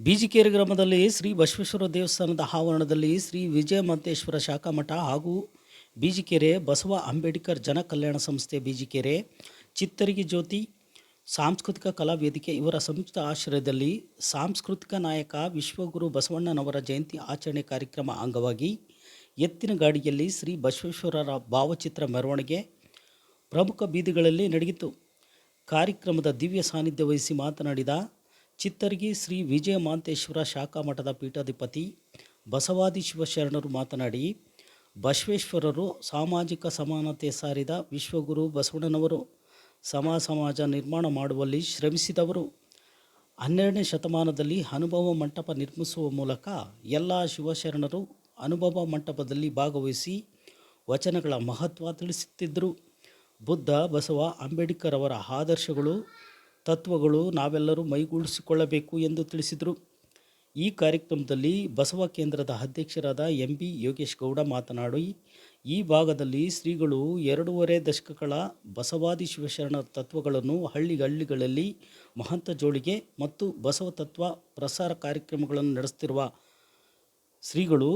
ಬಿಜಿಕೆರೆ ಗ್ರಾಮದಲ್ಲಿ ಶ್ರೀ ಬಸವೇಶ್ವರ ದೇವಸ್ಥಾನದ ಆವರಣದಲ್ಲಿ ಶ್ರೀ ವಿಜಯಮಂತೇಶ್ವರ ಶಾಖಾ ಮಠ ಹಾಗೂ ಬಿಜಿಕೆರೆ ಬಸವ ಅಂಬೇಡ್ಕರ್ ಜನ ಕಲ್ಯಾಣ ಸಂಸ್ಥೆ ಬಿಜಿಕೆರೆ ಚಿತ್ತರಿಗೆ ಜ್ಯೋತಿ ಸಾಂಸ್ಕೃತಿಕ ಕಲಾ ವೇದಿಕೆ ಇವರ ಸಂಯುಕ್ತ ಆಶ್ರಯದಲ್ಲಿ ಸಾಂಸ್ಕೃತಿಕ ನಾಯಕ ವಿಶ್ವಗುರು ಬಸವಣ್ಣನವರ ಜಯಂತಿ ಆಚರಣೆ ಕಾರ್ಯಕ್ರಮ ಅಂಗವಾಗಿ ಎತ್ತಿನ ಗಾಡಿಯಲ್ಲಿ ಶ್ರೀ ಬಸವೇಶ್ವರರ ಭಾವಚಿತ್ರ ಮೆರವಣಿಗೆ ಪ್ರಮುಖ ಬೀದಿಗಳಲ್ಲಿ ನಡೆಯಿತು. ಕಾರ್ಯಕ್ರಮದ ದಿವ್ಯ ಸಾನ್ನಿಧ್ಯ ವಹಿಸಿ ಮಾತನಾಡಿದ ಚಿತ್ತರ್ಗಿ ಶ್ರೀ ವಿಜಯಮಾಂತೇಶ್ವರ ಶಾಖಾ ಮಠದ ಪೀಠಾಧಿಪತಿ ಬಸವಾದಿ ಶಿವಶರಣರು ಮಾತನಾಡಿ, ಬಸವೇಶ್ವರರು ಸಾಮಾಜಿಕ ಸಮಾನತೆ ಸಾರಿದ ವಿಶ್ವಗುರು ಬಸವಣ್ಣನವರು ಸಮಾಜ ನಿರ್ಮಾಣ ಮಾಡುವಲ್ಲಿ ಶ್ರಮಿಸಿದವರು. 12ನೇ ಶತಮಾನದಲ್ಲಿ ಅನುಭವ ಮಂಟಪ ನಿರ್ಮಿಸುವ ಮೂಲಕ ಎಲ್ಲ ಶಿವಶರಣರು ಅನುಭವ ಮಂಟಪದಲ್ಲಿ ಭಾಗವಹಿಸಿ ವಚನಗಳ ಮಹತ್ವ ತಿಳಿಸುತ್ತಿದ್ದರು. ಬುದ್ಧ, ಬಸವ, ಅಂಬೇಡ್ಕರ್ ಅವರ ಆದರ್ಶಗಳು, ತತ್ವಗಳು ನಾವೆಲ್ಲರೂ ಮೈಗೂಡಿಸಿಕೊಳ್ಳಬೇಕು ಎಂದು ತಿಳಿಸಿದರು. ಈ ಕಾರ್ಯಕ್ರಮದಲ್ಲಿ ಬಸವ ಕೇಂದ್ರದ ಅಧ್ಯಕ್ಷರಾದ ಎಂಬಿ ಯೋಗೇಶ್ ಗೌಡ ಮಾತನಾಡಿ, ಈ ಭಾಗದಲ್ಲಿ ಶ್ರೀಗಳು 2.5 ದಶಕಗಳ ಬಸವಾದಿ ಶಿವಶರಣರ ತತ್ವಗಳನ್ನು ಹಳ್ಳಿಗಳಲ್ಲಿ ಮಹಂತ ಜೋಳಿಗೆ ಮತ್ತು ಬಸವ ತತ್ವ ಪ್ರಸಾರ ಕಾರ್ಯಕ್ರಮಗಳನ್ನು ನಡೆಸುತ್ತಿರುವ ಶ್ರೀಗಳು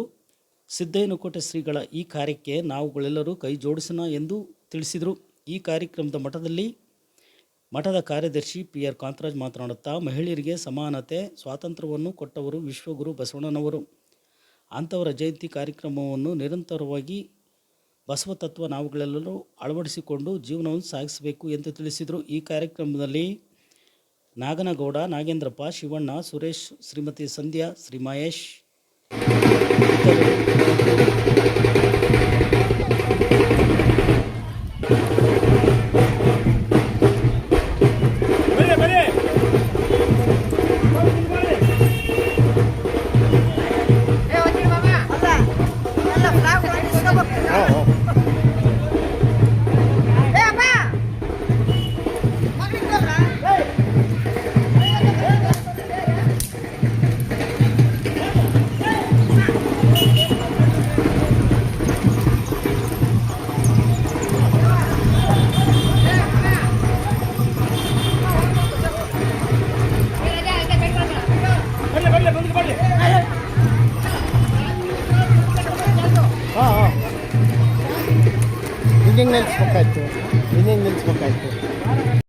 ಸಿದ್ದಯ್ಯನಕೋಟೆ ಶ್ರೀಗಳ ಈ ಕಾರ್ಯಕ್ಕೆ ನಾವುಗಳೆಲ್ಲರೂ ಕೈ ಜೋಡಿಸೋಣ ಎಂದು ತಿಳಿಸಿದರು. ಈ ಕಾರ್ಯಕ್ರಮದ ಮಠದ ಕಾರ್ಯದರ್ಶಿ PR ಕಾಂತರಾಜ್ ಮಾತನಾಡುತ್ತಾ, ಮಹಿಳೆಯರಿಗೆ ಸಮಾನತೆ, ಸ್ವಾತಂತ್ರ್ಯವನ್ನು ಕೊಟ್ಟವರು ವಿಶ್ವಗುರು ಬಸವಣ್ಣನವರು. ಅಂಥವರ ಜಯಂತಿ ಕಾರ್ಯಕ್ರಮವನ್ನು ನಿರಂತರವಾಗಿ ಬಸವ ತತ್ವ ನಾವುಗಳೆಲ್ಲರೂ ಅಳವಡಿಸಿಕೊಂಡು ಜೀವನವನ್ನು ಸಾಗಿಸಬೇಕು ಎಂದು ತಿಳಿಸಿದರು. ಈ ಕಾರ್ಯಕ್ರಮದಲ್ಲಿ ನಾಗನಗೌಡ, ನಾಗೇಂದ್ರಪ್ಪ, ಶಿವಣ್ಣ, ಸುರೇಶ್, ಶ್ರೀಮತಿ ಸಂಧ್ಯಾ, ಶ್ರೀ ಮಹೇಶ್ ಇನ್ನೇನು ನಿಲ್ಲಿಸ್ಬೇಕಾಯ್ತು